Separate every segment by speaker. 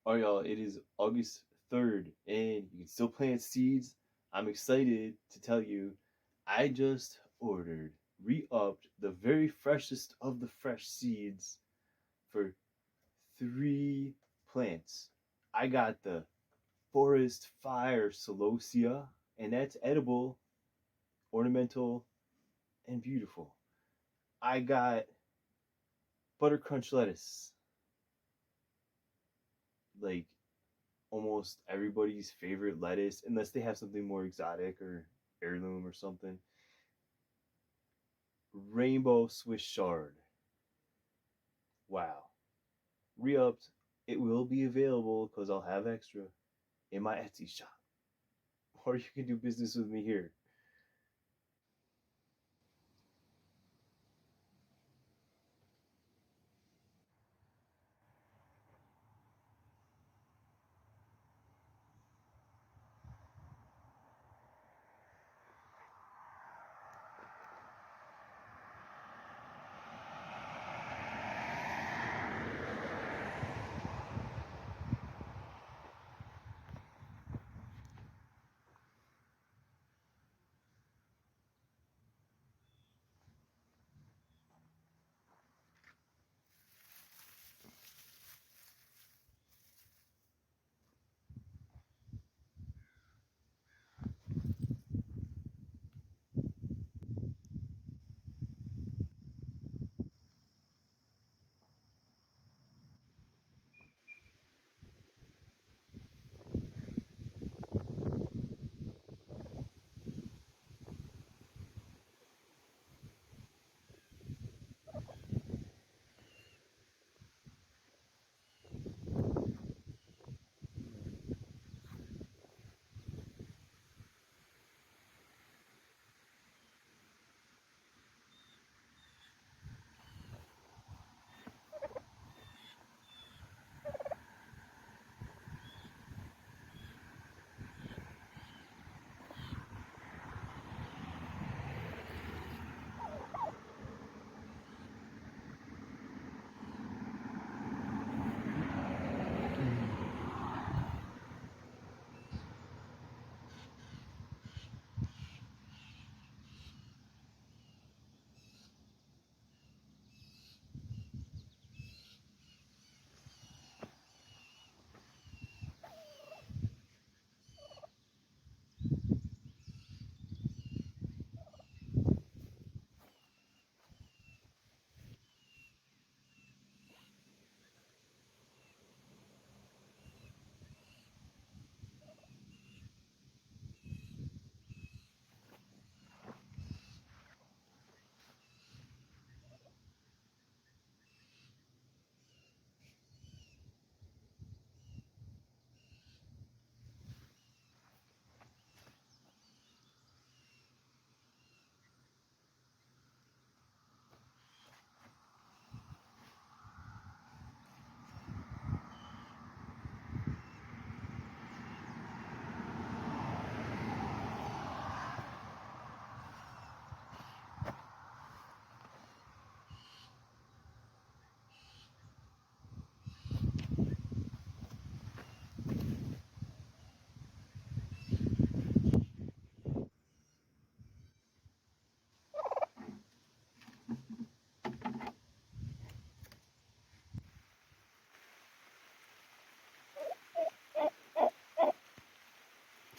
Speaker 1: Alright, y'all, it is August 3rd, and you can still plant seeds. I'm excited to tell you, I just ordered, re-upped the very freshest of the fresh seeds for 3 plants. I got the Forest Fire Celosia, and that's edible, ornamental, and beautiful. I got Butter Crunch lettuce, like almost everybody's favorite lettuce, unless they have something more exotic or heirloom or something. Rainbow Swiss chard. Wow. Re-upped. It will be available because I'll have extra in my Etsy shop. Or you can do business with me here.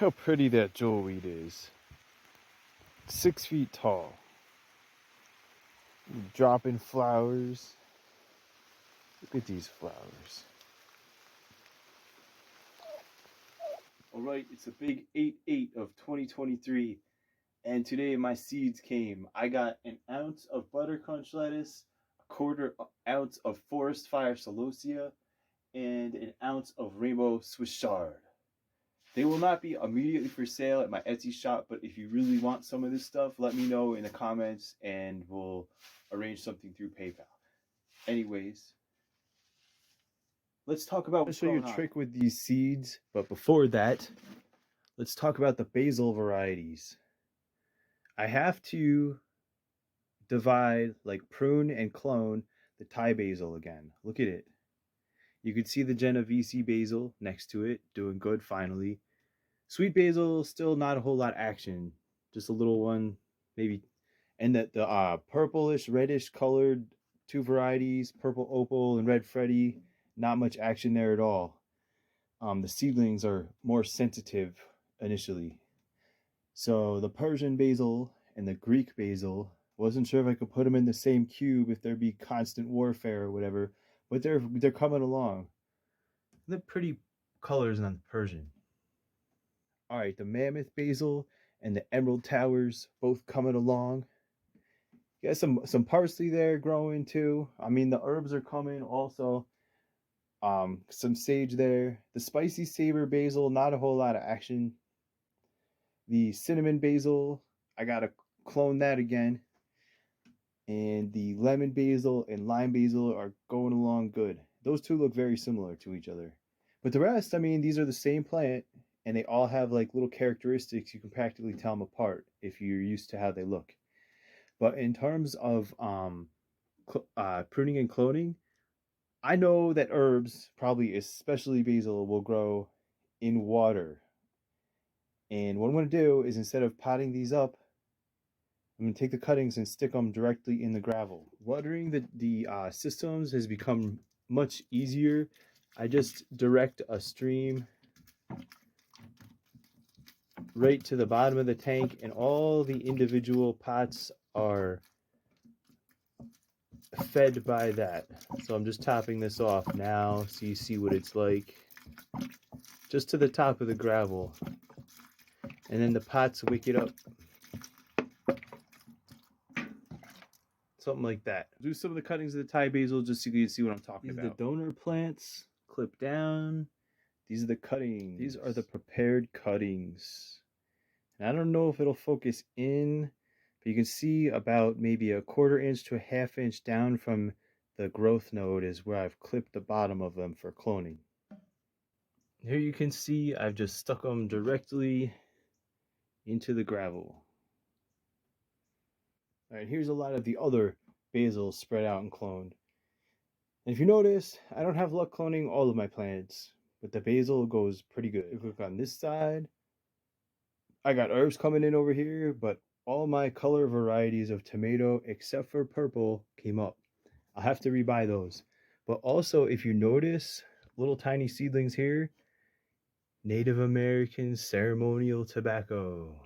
Speaker 1: Look how pretty that jewelweed is. 6 feet tall. Dropping flowers. Look at these flowers. Alright, it's a big 8/8 of 2023. And today my seeds came. I got an ounce of butter crunch lettuce, a quarter ounce of forest fire celosia, and an ounce of rainbow Swiss chard. They will not be immediately for sale at my Etsy shop, but if you really want some of this stuff, let me know in the comments and we'll arrange something through PayPal. Anyways, let's talk about. I'll show you a trick with these seeds, but before that, let's talk about the basil varieties. I have to divide, like prune and clone, the Thai basil again. Look at it. You could see the Genovese basil next to it, doing good finally. Sweet basil, still not a whole lot of action. Just a little one, maybe. And the purplish, reddish colored two varieties, purple opal and red Freddy, not much action there at all. The seedlings are more sensitive initially. So the Persian basil and the Greek basil, wasn't sure if I could put them in the same cube if there'd be constant warfare or whatever, but they're coming along. They're pretty colors on the Persian. All right, the mammoth basil and the emerald towers both coming along. Yeah, some parsley there growing too. I mean, the herbs are coming also. Some sage there. The spicy saber basil, not a whole lot of action. The cinnamon basil, I gotta clone that again. And the lemon basil and lime basil are going along good. Those two look very similar to each other. But the rest, I mean, these are the same plant, and they all have like little characteristics you can practically tell them apart if you're used to how they look. But in terms of pruning and cloning, I know that herbs, probably especially basil, will grow in water. And what I'm going to do is, instead of potting these up, I'm going to take the cuttings and stick them directly in the gravel. Watering the systems has become much easier. I just direct a stream right to the bottom of the tank, and all the individual pots are fed by that. So I'm just topping this off now so you see what it's like. Just to the top of the gravel. And then the pots wick it up. Something like that. Do some of the cuttings of the Thai basil just so you can see what I'm talking about. These are the donor plants. Clip down. These are the cuttings. These are the prepared cuttings. And I don't know if it'll focus in, but you can see about maybe a 1/4 inch to a 1/2 inch down from the growth node is where I've clipped the bottom of them for cloning. Here you can see I've just stuck them directly into the gravel. All right, here's a lot of the other basil spread out and cloned. And if you notice, I don't have luck cloning all of my plants, but the basil goes pretty good. If you look on this side, I got herbs coming in over here, but all my color varieties of tomato, except for purple, came up. I'll have to rebuy those. But also, if you notice, little tiny seedlings here, Native American ceremonial tobacco.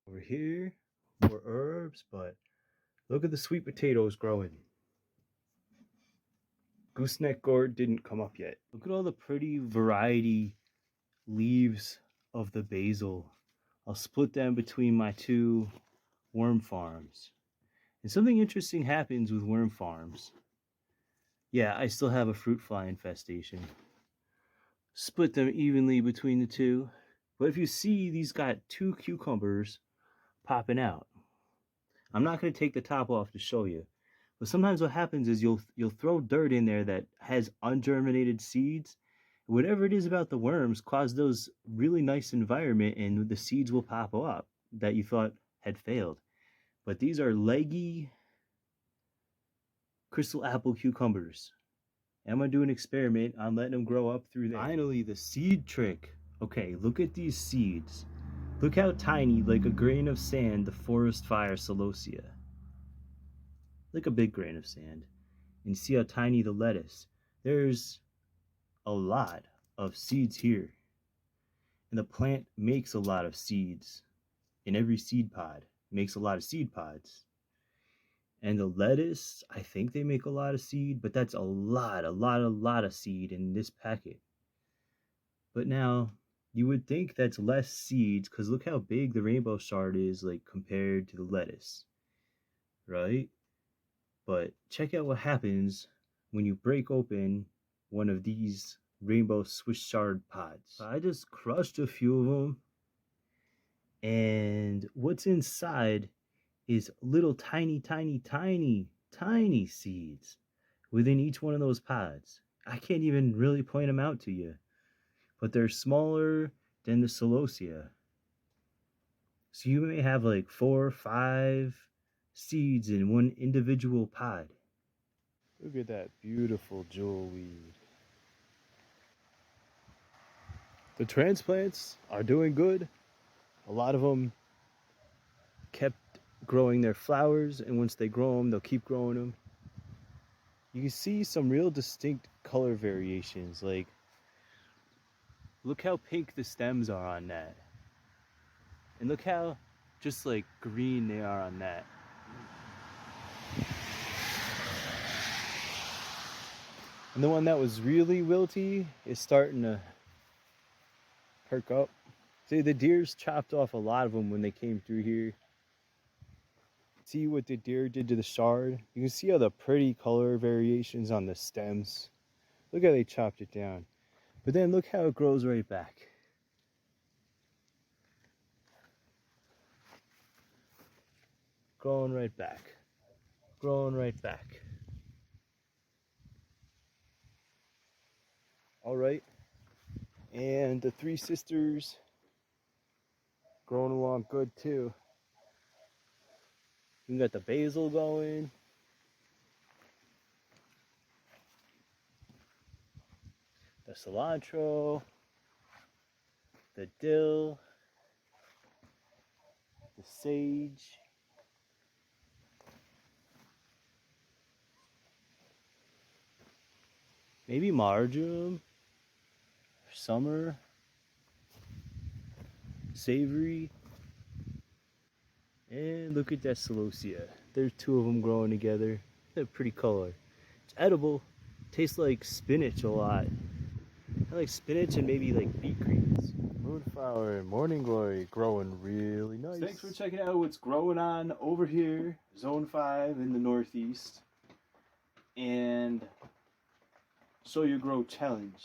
Speaker 1: Over here, more herbs, but look at the sweet potatoes growing. Gooseneck gourd didn't come up yet. Look at all the pretty variety leaves of the basil. I'll split them between my two worm farms. And something interesting happens with worm farms. Yeah, I still have a fruit fly infestation. Split them evenly between the two. But if you see, these got 2 cucumbers popping out. I'm not going to take the top off to show you. But sometimes what happens is you'll throw dirt in there that has ungerminated seeds. Whatever it is about the worms caused those really nice environment, and the seeds will pop up that you thought had failed. But these are leggy crystal apple cucumbers. And I'm going to do an experiment on letting them grow up through there. Finally, the seed trick. Okay, look at these seeds. Look how tiny, like a grain of sand, the forest fire celosia. Like a big grain of sand. And see how tiny the lettuce. There's a lot of seeds here. And the plant makes a lot of seeds. In every seed pod. It makes a lot of seed pods. And the lettuce, I think they make a lot of seed, but that's a lot of seed in this packet. But now, you would think that's less seeds, because look how big the rainbow shard is, like, compared to the lettuce. Right? But check out what happens when you break open one of these rainbow Swiss chard pods. So I just crushed a few of them, and what's inside is little tiny seeds within each one of those pods. I can't even really point them out to you, but they're smaller than the celosia. So you may have like 4 or 5 seeds in one individual pod. Look at that beautiful jewelweed. The transplants are doing good. A lot of them kept growing their flowers, and once they grow them, they'll keep growing them. You can see some real distinct color variations. Like, look how pink the stems are on that. And look how just like green they are on that. And the one that was really wilty is starting to perk up. See, the deers chopped off a lot of them when they came through here. See what the deer did to the shard? You can see all the pretty color variations on the stems. Look how they chopped it down. But then look how it grows right back. Growing right back. Growing right back. Alright. And the three sisters growing along good too. We got the basil going. The cilantro. The dill. The sage. Maybe marjoram. Summer. Savory. And look at that celosia. There's two of them growing together. They're pretty color. It's edible. Tastes like spinach a lot. I like spinach and maybe like beet greens. Moonflower and morning glory growing really nice. Thanks for checking out what's growing on over here, Zone 5 in the Northeast. And Show Your Grow Challenge.